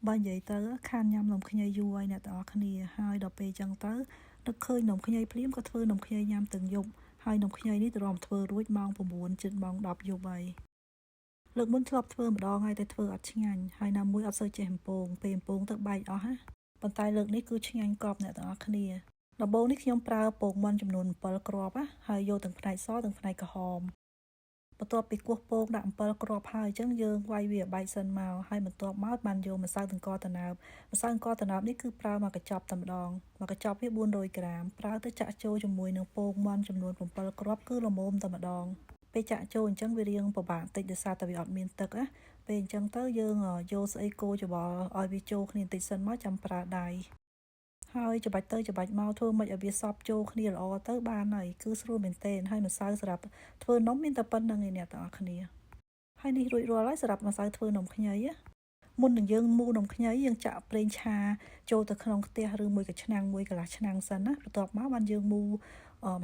បើនិយាយទៅខានញ៉ាំនំខ្ញីយូរហើយអ្នកទាំងអស់គ្នាហើយដល់ពេលចឹងទៅនឹកឃើញនំខ្ញីភ្លាមក៏ធ្វើនំខ្ញីញ៉ាំទាំងយប់ហើយនំខ្ញីនេះទ្រាំធ្វើរួចម៉ោង9ជិតម៉ោង10យប់ហើយលើកមុនធ្លាប់ធ្វើម្ដងហើយតែធ្វើអត់ឆ្ងាញ់ហើយណាមួយអត់សូវចេះអំពងពេលអំពងទៅបែកអស់ណាប៉ុន្តែលើកនេះគឺឆ្ងាញ់កប់អ្នកទាំងអស់គ្នាដំបូងនេះខ្ញុំប្រើពងមាន់ចំនួន7គ្រាប់ណាហើយយកទាំងផ្នែកសទាំងផ្នែកក្រហមបន្ទាប់ពីគោះពងដាក់7គ្រាប់ហើយអញ្ចឹងយើងវាយវាបែកសិនមកហើយបន្ទាប់មកបានយកម្សៅអង្ករត្នោតម្សៅអង្ករត្នោតនេះគឺប្រើមកកញ្ចប់តែម្ដងមកកញ្ចប់វា400ក្រាមប្រើទៅចាក់ចូលជាមួយនឹងពងមាន់ចំនួន7គ្រាប់គឺល្មមតែម្ដងពេលចាក់ចូលអញ្ចឹងវារៀងពិបាកតិចដោយសារតែវាអត់មានទឹកណាពេលអញ្ចឹងទៅយើងយកស្អីកូរច្បល់ឲ្យវាចូលគ្នាបន្តិចសិនមកចាំប្រើដៃហើយច្របាច់ទៅច្របាច់មកធ្វើម៉េចឲ្យវាសព្វចូលគ្នាល្អទៅបានហើយគឺស្រួលមែនទែនហើយម្សៅសម្រាប់ធ្វើនំមានតែប៉ុណ្្នឹងឯងអ្នកទាំងអស់គ្នាហើយនេះរួចរាល់ហើយសម្រាប់ម្សៅធ្វើនំខ្ញីមុននឹងយើងមូលនំខ្ញីយើងចាក់ប្រេងឆាចូលទៅក្នុងខ្ទះឬមួយក៏ឆ្នាំងមួយកន្លះឆ្នាំងសិនណាបន្ទាប់មកបានយើងមូល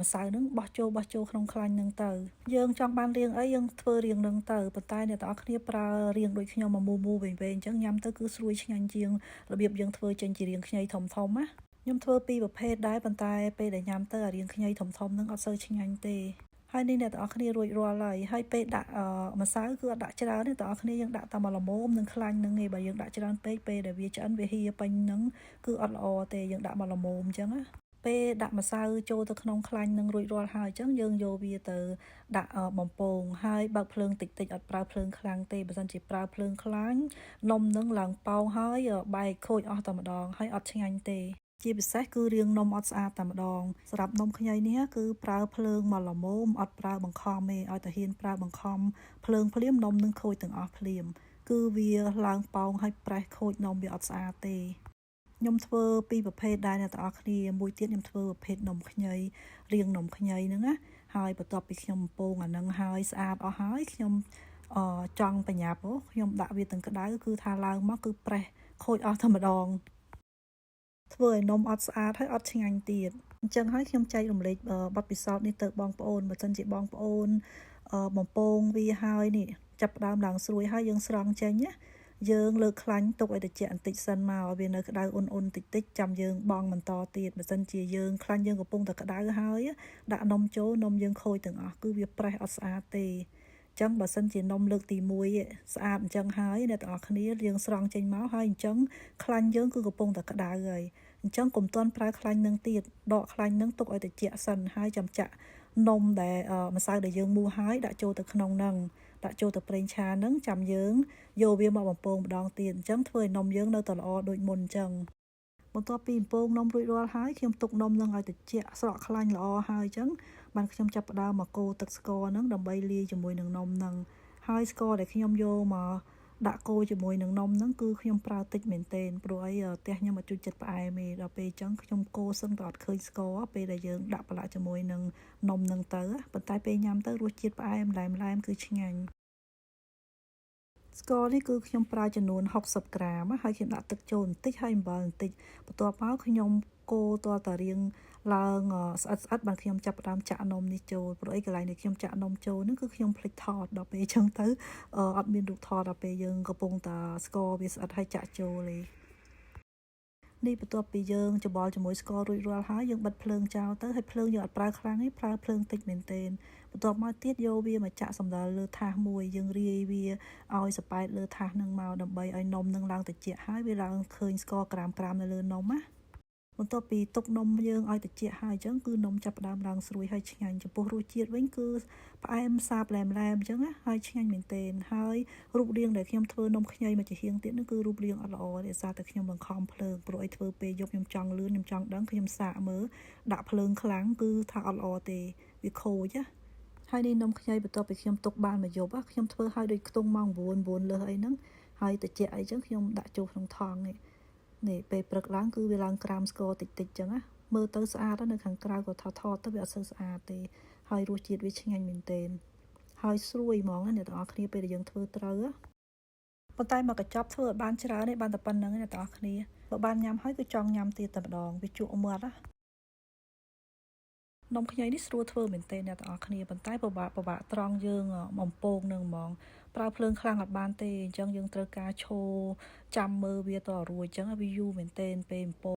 ម្សៅហ្នឹងបោះចូលក្នុងខ្លាញ់ហ្នឹងទៅយើងចង់បានរាងអីយើងធ្វើរាងហ្នឹងទៅប៉ុន្តែអ្នកទាំងអស់គ្នាប្រើរាងដូចខ្ញុំមកមូលវែងអញ្ចឹងញ៉ាំទៅគឺស្រួយឆ្ងាញ់ជាងរបៀបយើងធ្វើចេញជារាងខ្ញីធំណាខ្ញុំធ្វើពីរប្រភេទដែរប៉ុន្តែពេលដែលញ៉ាំទៅអារាងខ្ញីធំហ្នឹងអត់សូវឆ្ងាញ់ទេហើយនេះអ្នកទាំងអស់គ្នារួចរាល់ហើយពេលដាក់ម្សៅគឺអត់ដាក់ច្រើនទេទាំងអស់គ្នាយើងដាក់តែមកល្មមនឹងខ្លាញ់ហ្នឹងឯងបើយើងដាក់ច្រើនពេកពេលដែលវាឆ្អិនវាហៀពេញហ្នឹងគឺអត់ល្អទេយើងដាក់មកល្មមអញ្ចឹងណាពេលដាក់ម្សៅចូលទៅក្នុងខ្លាញ់នឹងរួចរាល់ហើយអញ្ចឹងយើងយកវាទៅដាក់បំពងហើយបើកភ្លើងតិចអត់ប្រើភ្លើងខ្លាំងទេបើមិនជាប្រើភ្លើងខ្លាំងនំនឹងឡើងប៉ោងហើយបែកខូចអស់តែម្ដងហើយអត់ឆ្ងាញ់ទេជាពិសេសគឺរាងនំអត់ស្អាតតែម្ដងសម្រាប់នំខ្ញីនេះគឺប្រើភ្លើងមកល្មមអត់ប្រើបង្ខំទេឲ្យតែហ៊ានប្រើបង្ខំភ្លើងភ្លាមនំនឹងខូចទាំងអស់ភ្លាមគឺវាឡើងប៉ោងហើយប្រេះខូចនំវាអត់ស្អាតទេខ្ញុំធ្វើពីរប្រភេទដែរអ្នកទាំងអស់គ្នាមួយទៀតខ្ញុំធ្វើប្រភេទនំខ្ញីរាងនំខ្ញីហ្នឹងណាហើយបន្ទាប់ពីខ្ញុំបំពងអាហ្នឹងហើយស្អាតអស់ហើយខ្ញុំចង់បញ្ញាប់ខ្ញុំដាក់វាទាំងក្តៅគឺថាឡើងមកគឺប្រេះខូចអស់តែម្ដងធ្វើឲ្យនំអត់ស្អាតហើយអត់ឆ្ងាញ់ទៀតអញ្ចឹងហើយខ្ញុំចែករំលែកបទពិសោធន៍នេះទៅបងប្អូនបើមិនជាបងប្អូនបំពងវាហើយនេះចាប់ផ្ដើមឡើងស្រួយហើយយើងស្រង់ចេញណាយើងលើកខ្លាញ់ទុកឲ្យត្រជាក់បន្តិចសិនមកឲ្យវានៅក្តៅអ៊ុនតិចចាំយើងបង់បន្តទៀតបើមិនជាយើងខ្លាញ់យើងកំពុងតែក្តៅហើយដាក់នំចូលនំយើងខូចទាំងអស់គឺវាប្រេះអត់ស្អាតទេចឹងបើសិនជានំលើកទី1ស្អាតអញ្ចឹងហើយអ្នកទាំងអស់គ្នាយើងស្រង់ចេញមកហើយអញ្ចឹងខ្លាញ់យើងគឺកំពុងតែក្តៅហើយអញ្ចឹងកុំទាន់ប្រើខ្លាញ់នឹងទៀតដកខ្លាញ់នឹងទុកឲ្យត្រជាក់សិនហើយចាំចាក់នំដែលម្សៅដែលយើងមូលហើយដាក់ចូលទៅក្នុងនឹងដាក់ចូលទៅប្រេងឆានឹងចាំយើងយកវាមកបំពងម្ដងទៀតអញ្ចឹងធ្វើឲ្យនំយើងនៅតែល្អដូចមុនអញ្ចឹងបន្ទាប់ពីបំពងនំរួចរាល់ហើយខ្ញុំទុកនំនឹងឲ្យត្រជាក់ស្រក់ខ្លាញ់ល្អហើយអញ្ចឹងបានខ្ញុំចាប់ផ្ដើមមកកូរទឹកស្ករហ្នឹងដើម្បីលាយជាមួយនឹងនំហ្នឹងហើយស្ករដែលខ្ញុំយកមកដាក់កូរជាមួយនឹងនំហ្នឹងគឺខ្ញុំប្រើតិចមែនទែនព្រោះអីផ្ទះខ្ញុំអត់ចូលចិត្តផ្អែមទេដល់ពេលអញ្ចឹងខ្ញុំកូរសឹងតែអត់ឃើញស្ករពេលដែលយើងដាក់ប្រឡាក់ជាមួយនឹងនំហ្នឹងទៅប៉ុន្តែពេលញ៉ាំទៅរសជាតិផ្អែមឡែមគឺឆ្ងាញ់ស្ករនេះគឺខ្ញុំប្រើចំនួន60ក្រាមហើយខ្ញុំដាក់ទឹកចូលបន្តិចហើយអំបិលបន្តិចបន្ទាប់មកខ្ញុំកូរតតែរៀងឡើងស្អិតបានខ្ញុំចាប់ផ្ដើមចាក់នំនេះចូលព្រោះអីកន្លែងនេះខ្ញុំចាក់នំចូលហ្នឹងគឺខ្ញុំភ្លេចថតដល់ពេលអញ្ចឹងទៅអត់មានរូបថតដល់ពេលយើងកំពុងតែស្ករវាស្អិតហើយចាក់ចូលទេនេះបន្ទាប់ពីយើងច្របល់ជាមួយស្កររួចរាល់ហើយយើងបិទភ្លើងចោលទៅហើយភ្លើងយើងអត់ប្រើខ្លាំងទេប្រើភ្លើងតិចមែនទែនបន្ទាប់មកទៀតយកវាមកចាក់សំដៅលើថាសមួយយើងរាយវាឲ្យសប៉ែតលើថាសនឹងមកដើម្បីឲ្យនំនឹងឡើងត្រជាក់ហើយវាឡើងឃើញស្ករក្រាមនៅលើនំណាបន្ទាប់ពីទុកនំយើងឲ្យត្រជាក់ហើយអញ្ចឹងគឺនំចាប់ផ្ដើមឡើងស្រួយហើយឆ្ងាញ់ចំពោះរសជាតិវិញគឺផ្អែមសាបឡែមអញ្ចឹងណាហើយឆ្ងាញ់មែនទែនហើយរូបរាងដែលខ្ញុំធ្វើនំខ្ញីមកជាហៀងទៀតនោះគឺរូបរាងអត់ល្អទេដោយសារតែខ្ញុំបង្ខំភ្លើងព្រោះឲ្យធ្វើពេលយប់ខ្ញុំចង់លឿនខ្ញុំចង់ដឹងខ្ញុំសាកមើលដាក់ភ្លើងខ្លាំងគឺថាអត់ល្អទេវាខូចណាហើយនេះនំខ្ញីបន្ទាប់ពីខ្ញុំទុកបានមួយយប់ខ្ញុំធ្វើឲ្យដូចខ្ទង់ម៉ោង9លើសអីហ្នឹងហើយត្រជាក់អីចឹងខ្ញុំដាក់ចូលក្នុងថង់នេះពេលព្រឹកឡើងគឺវាឡើងក្រាមស្ករតិចចឹងណាមើលទៅស្អាតនៅខាងក្រៅក៏ថតទៅវាអត់សូវស្អាតទេហើយរសជាតិវាឆ្ងាញ់មែនទែនហើយស្រួយហ្មងអ្នកទាំងអស់គ្នាពេលដែលយើងធ្វើត្រូវប៉ុន្តែមកកញ្ចប់ធ្វើឲ្យបានច្រើនទេបានតែប៉ុណ្្នឹងអ្នកទាំងអស់គ្នាបើបានញ៉ាំហើយគឺចង់ញ៉ាំទៀតតែម្ដងវាជក់មាត់ណានំខ្ញីនេះស្រួលធ្វើមែនទែនអ្នកទាំងអស់គ្នាប៉ុន្តែពិបាកត្រង់យើងបំពងនឹងហ្មង ប្រើភ្លើងខ្លាំងអត់បានទេអញ្ចឹងយើងត្រូវការឈរចាំមើលវាតរួចអញ្ចឹងឲ្យវាយូរមែនទែនពេលបំពង